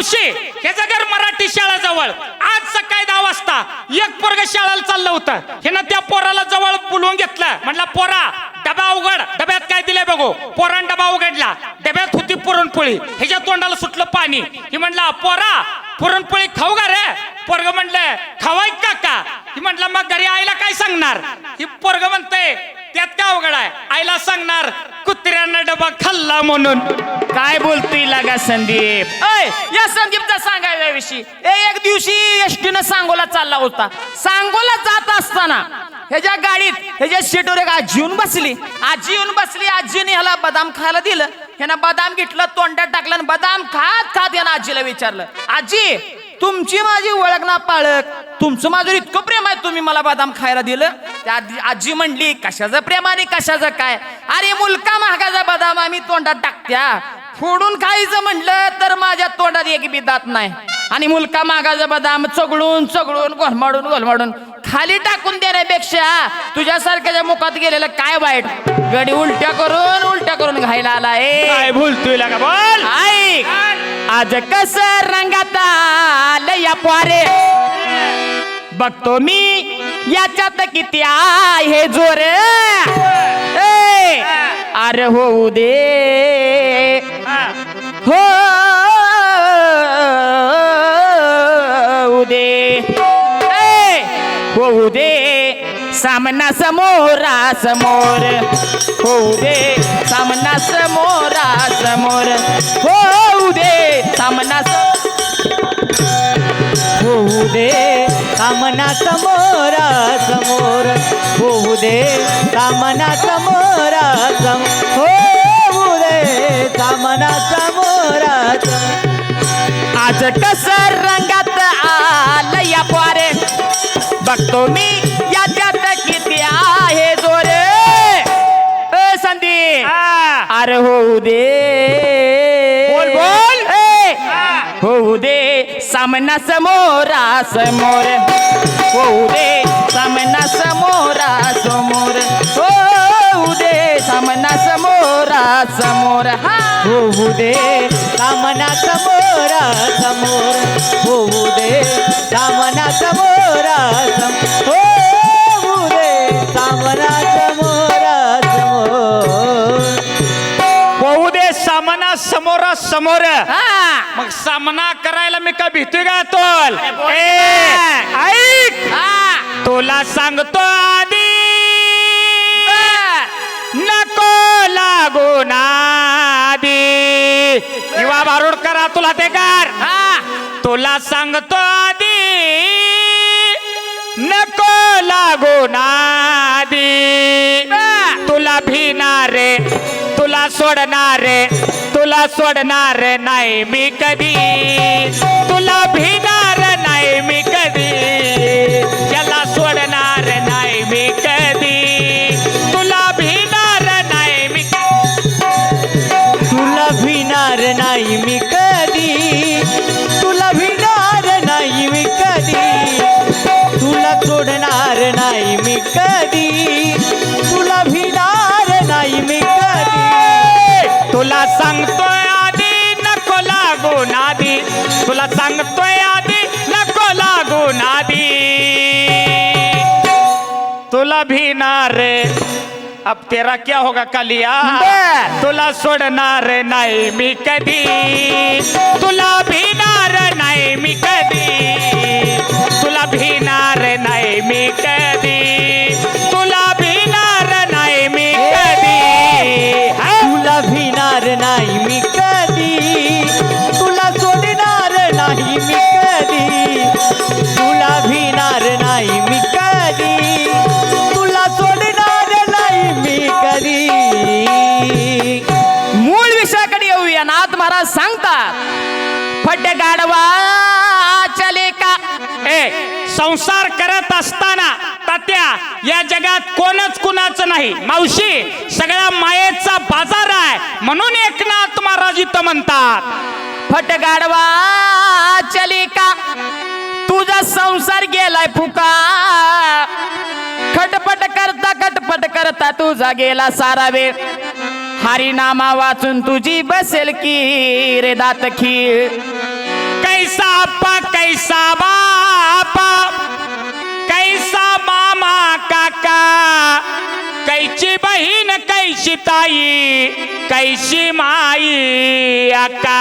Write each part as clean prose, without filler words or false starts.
मावशी ह्याचं घर मराठी शाळा जवळ आज सकाळी 10 वाजता एक पोरग शाळेला चाललं होतं ह्यानं त्या पोराला जवळ बोलवून घेतलं म्हणला पोरा डबा उघड डब्यात काय दिलंय बघू पोरान डबा उघडला डब्यात होती पुरणपोळी ह्याच्या तोंडाला सुटलं पाणी ही म्हणला पोरा पुरणपोळी खाऊ का रे पोरग म्हणलं खावाय काका ही म्हटलं मग घरी आईला काय सांगणार ही पोरग म्हणते त्यात काय अवघड आहे आईला सांगणार कुत्र्यानं डबा खाल्ला म्हणून काय बोलतोय लागा संदीप या संदीपचा सांगायचा विषय एक दिवशी एसटीनं सांगोला चालला होता सांगोला जात असताना ह्याच्या गाडीत ह्याच्या सीटवर एक आजी येऊन बसली आजीने ह्याला बदाम खायला दिलं ह्यानं बदाम घेतलं तोंडात टाकलं आणि बदाम खात खात ह्यानं आजीला विचारलं आजी तुमची माझी ओळख ना पाळक तुमचं माझं इतकं प्रेम आहे तुम्ही मला बदाम खायला दिलं त्या आजी म्हणली कशाचं प्रेम आणि कशाचं काय अरे मुलका महागाचा बदाम आम्ही तोंडात टाकत्या फोडून खायचं म्हणलं तर माझ्या तोंडात एक बी दात नाही आणि मुलका महागाचा बदाम चगळून घोलमाडून खाली टाकून देण्यापेक्षा तुझ्यासारख्याच्या मुखात गेलेलं काय वाईट गडी उलट्या करून घायला आला काय बोलतोय लागा बोल ऐक आज कस रंगात आलं या पोरे बघतो मी याच्यात किती आहे जोर अरे होऊ दे होऊ दे सामना समोरा समोर होऊ दे सामना समोरा समोर होऊ दे सामना होऊ दे सामना समोरा समोर होऊ दे सामना समोरा होऊ दे सामना समोरा आज कस रंगात आलं या पोरे बघतो मी याच्यात किती आहे जोरे संदीप अरे होऊ दे बोल होऊ दे सामना समोरा समोर होऊ दे सामना समोरा समोर होऊ दे सामना समोरा समोर होऊ दे सामना समोरा समोर होऊ दे सामना समोरा होऊ दे सामना समोरा समोर होऊ दे सामना समोरा समोर मग सामना करायला मी का भीतोय का तोल ऐक तुला सांगतो आधी नको लागू नादी किंवा बारूड करा तुला ते कर तुला सांगतो आधी नको लागू नादी तुला भिनारे तुला सोडणार नाही मी कधी तुला भिनार नाही मी कधी याला सोडणार नाही मी कधी तुला भिनार नाही मी तुला भिणार नाही मी कधी तुला भिणार नाही मी कधी तुला सोडणार नाही मी कधी तुला भिणार नाही मी कधी तुला सांगतोय आधी नको लागू नादी तुला सांगतोय आधी नको लागू नादी तुला भिनार अब तेरा क्या होगा कालिया तुला सोडणार नाही मी कधी तुला भिनार नाही मी कधी तुला भिनार नाही मी कधी तुला भिनार नाही मी कधी तुला भिणार नाही मी कधी तुला सोडणार नाही मी कधी तुला भिणार नाही मी कधी तुला सोडणार नाही मी कधी मूळ विषयाकडे येऊया नाथ महाराज सांगतात फट गाडवा चले का संसार करत असताना तात्या या जगात कोणच कुणाचं नाही मावशी सगळ्या मायेचा बाजार आहे म्हणून एकनाथ महाराज इथं म्हणतात फट गाडवा चले का तुझा संसार गेलाय फुका खटपट करता तुझा गेला सारा वेळ हरिनामा वाचून तुझी बसेल की रे दात खीळ कैसा आप्पा कैसा बापा कैसा मामा काका कैची बहीण कैशी ताई कैशी माई आका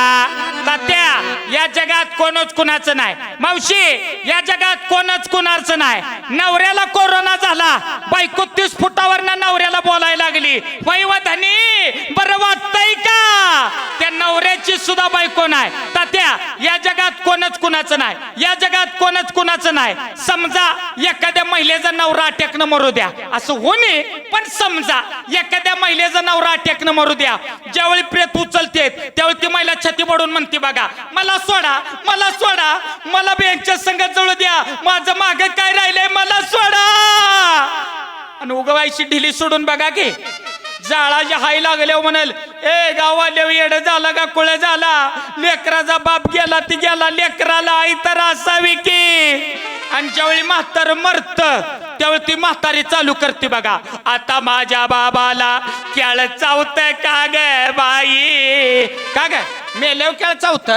तात्या या जगात कोणच कुणाचं नाही मावशी या जगात कोणच कुणाचं नाही नवऱ्याला कोरोना झाला बायको 30 फुटावरनं नवऱ्याला बोलायला लागली वैवधनी बरं वाटतंय का त्या नवऱ्याची सुद्धा बायको नाही तात्या या जगात कोणच कुणाचं नाही या जगात कोणच कुणाचं नाही समजा एखाद्या महिलेचा नवरा अटॅकनं मरू द्या असं होणे पण समजा एखाद्या महिलेचा नवरा अटॅकनं मरू द्या ज्यावेळी प्रेत उचलते त्यावेळी ती महिला छाती पडून म्हणते बघा मला सोडा मला बँकच्या संघात जवळ द्या माझं मागे काय राहिलंय मला सोडा आणि उगवायची ढिली सोडून बघा की जाळाची हाय लागले म्हणाल ए गावाले येड झाला का कुळ झाला लेकराचा बाप गेला ती गेला लेकराला आई तर असावी की आणि ज्यावेळी म्हातार मरत त्यावेळी ती म्हातारी चालू करते बघा आता माझ्या बाबाला केळ चावत का ग बाई का ग मेल्याव केळ चावत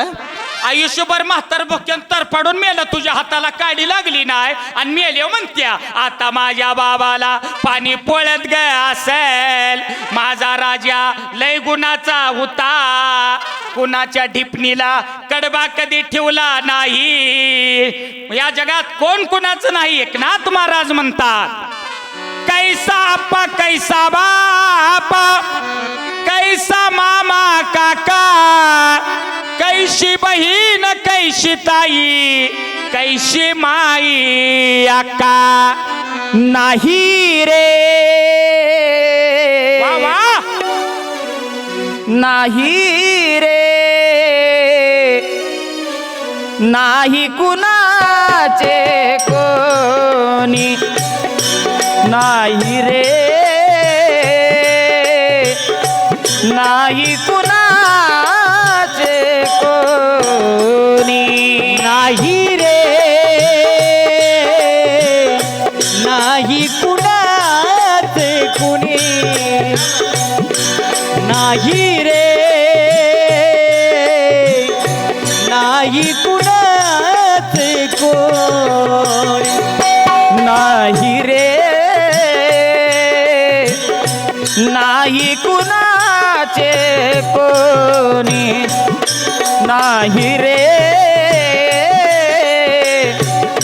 आयुष्यभर म्हातार भोक्यान तरफाडून मेलं तुझ्या हाताला काडी लागली नाही आणि मेल्याव म्हणत्या आता माझ्या बाबाला पाणी पोळत ग असेल माझा राजा लय गुणाचा होता कुणाच्या ढिपणीला कडबा कधी ठेवला नाही या जगात कोण कुणाचं नाही एकनाथ महाराज म्हणतात कैसा आप्पा कैसा बापा कैसा मामा काका कैशी बहीण कैशी ताई कैशी माई आका नाही रे वा वा नाही रे नाही कुणाचे कोणी नाही रे नाही कुणाचे कोणी नाही रे नाही कुणाचे कुणी नाही रे नाही कुणाचे कोणी नाही रे नाही कुणाचे कोणी नाही रे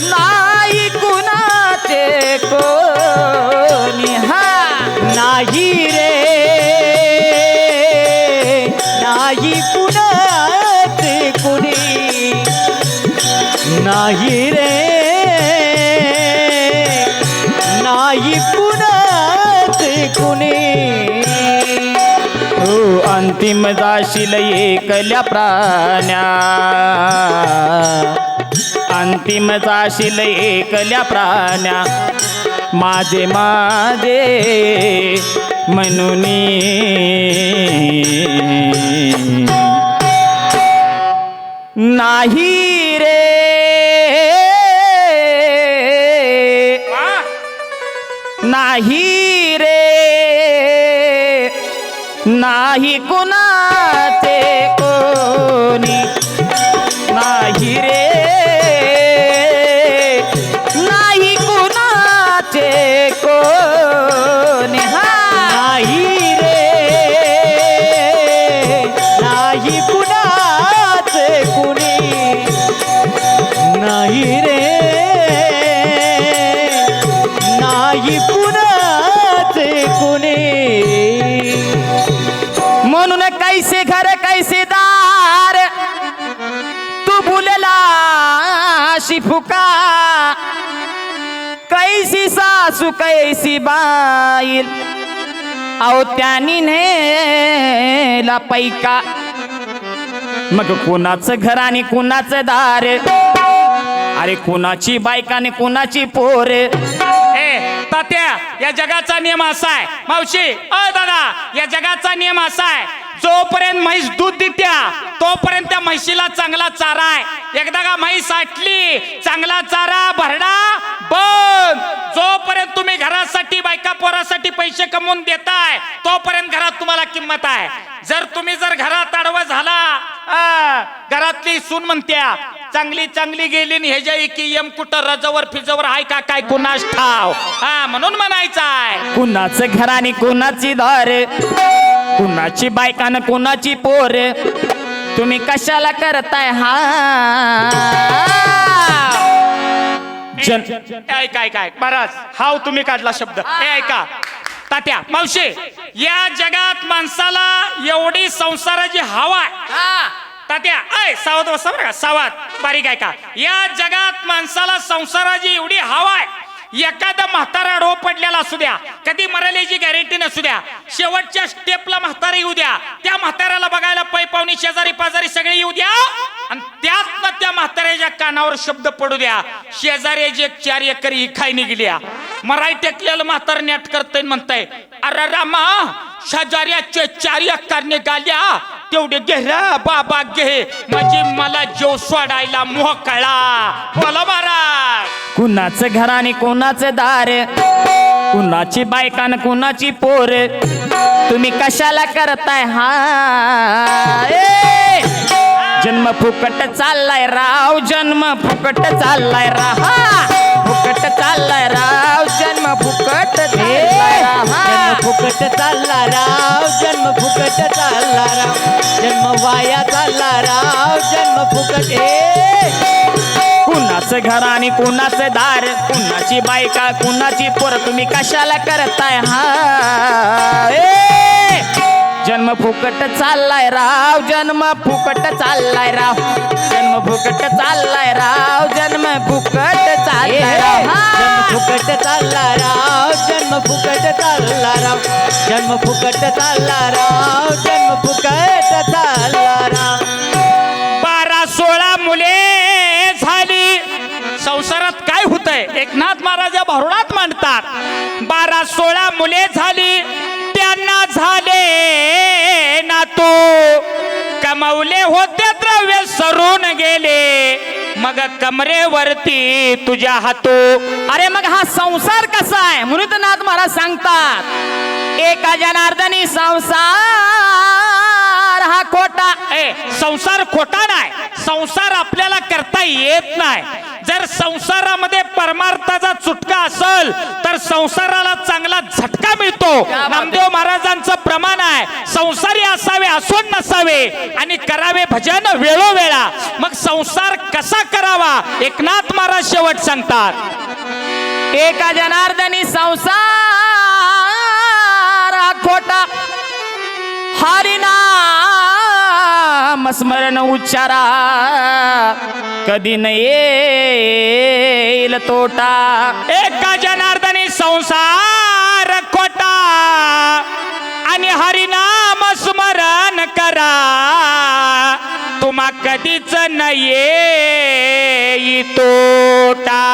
नाही कुणाचे कोणी हा नाही रे नाही कुणाचे कुणी नाही रे नाही कुणाचे कुणी हो अंतिम जाशील एकल्या प्राण्या अंतिम जाशील एकल्या प्राण्या माझे म्हणून नाही रे नाही रे नाही कुणाचे कोणी नाही रे नाही कुणाचे कोणी नाही रे नाही कुणाचे कुणी नाही रे नाही कुणाचे कुणी म्हणून कैसे घर कैसे दार तू भूलला शिफुका कैसी सासू कैसी बाईल अहो त्यांनी नेला पैका मग कुणाचं घर आणि कुणाचं दार अरे कुणाची बायका आणि कुणाची पोर ए तात्या या जगाचा नियम असा आहे मावशी अ दादा या जगाचा नियम असा आहे जोपर्यंत म्हैस दूध देत्या तोपर्यंत त्या म्हैशीला चांगला चारा आहे एकदा का म्हैस आटली चांगला चारा भरडा बंद जोपर्यंत तुम्ही घरासाठी बायका पोरासाठी पैसे कमवून देताय तोपर्यंत घरात तुम्हाला किंमत आहे जर तुम्ही घरात आडवं झाला घरातली घरातली सून म्हणत्या चांगली चांगली गेली आणि ह्याच्या की एम कुठं रजवर फिजवर आहे का काय कुणास ठाव हा म्हणून म्हणायचाय कुणाचं घर आणि कुणाची दार, कुणाची बायकान कुणाची पोर, तुम्ही कशाला करताय हा काय काय बराच हाव तुम्ही काढला शब्द हे ऐका तात्या मावशे या जगात माणसाला एवढी संसाराची हवा आहे तात्या ऐ सावध बसा बरं का सावध बारीक आहे का या जगात माणसाला संसाराची एवढी हवा आहे एखादा म्हातारा डो पडलेला असू द्या कधी मरायची गॅरंटी नसू द्या शेवटच्या स्टेपला म्हातारा येऊ द्या त्या म्हाताऱ्याला बघायला पै पाहुणी शेजारी पाजारी सगळे येऊ द्या आणि त्यात त्या म्हाताऱ्याच्या कानावर शब्द पडू द्या शेजाऱ्याची एक 4 एकर इखाय निघल्या मराई टेकलेलं म्हातार नेट करतय म्हणताय अरे रामा शेजाऱ्याचे 4 एकर निघाल्या तेवढे घे रे बाबा घे म्हणजे मला जीव सोडायला मोकळा बोला महाराज कुणाचं घर आणि कुणाचं दार, कुणाची बायकान कुणाची पोर, तुम्ही कशाला करताय हा जन्म फुकट चाललाय राव, जन्म फुकट चाललाय राहा, फुकट चाललाय राव, जन्म फुकट चाललाय राहा. जन्म फुकट चालला राव, जन्म फुकट चालला राव, जन्म वाया चालला राव, जन्म फुकट कुणाचं घर आणि कुणाचं दार, कुणाची बायका कुणाची पोर, तुम्ही कशाला करताय हा जन्म फुकट चाललाय राव, जन्म फुकट चाललाय राव, जन्म फुकट चाललाय राव, जन्म फुकट चाललाय राव, जन्म फुकट चालला राव, जन्म फुकट चालला राव, जन्म फुकट चालला राव, जन्म फुकट चालला राव. 12-16 मुले झाली संसारात काय होतंय एकनाथ महाराज या भारुडात मांडतात 12-16 मुले झाली त्यांना झाले ना तो कमवले होते द्रव्य सरून गेले मग कमरेवरती तुझ्या हातो. अरे मग हा संसार कसा आहे म्हणून तर नाथ महाराज सांगतात एका जनार्दनी संसार हा खोटा. संसार खोटा नाही संसार आपल्याला करता येत नाही जर संसारामध्ये परमार्थाचा चुटका असेल तर संसाराला चांगला झटका मिळतो. नामदेव महाराजांचं प्रमाण आहे संसारी असावे असून नसावे आणि करावे भजन वेळोवेळा. मग संसार कसा करावा एकनाथ महाराज शेवट सांगतात एका जनार्दनी संसार हा खोटा हरिनाम स्मरण उच्चारा कधी न येईल तोटा. एका जनार्दनी संसार खोटा आणि हरिनाम स्मरण करा तुम्हा कधीच न येई तोटा.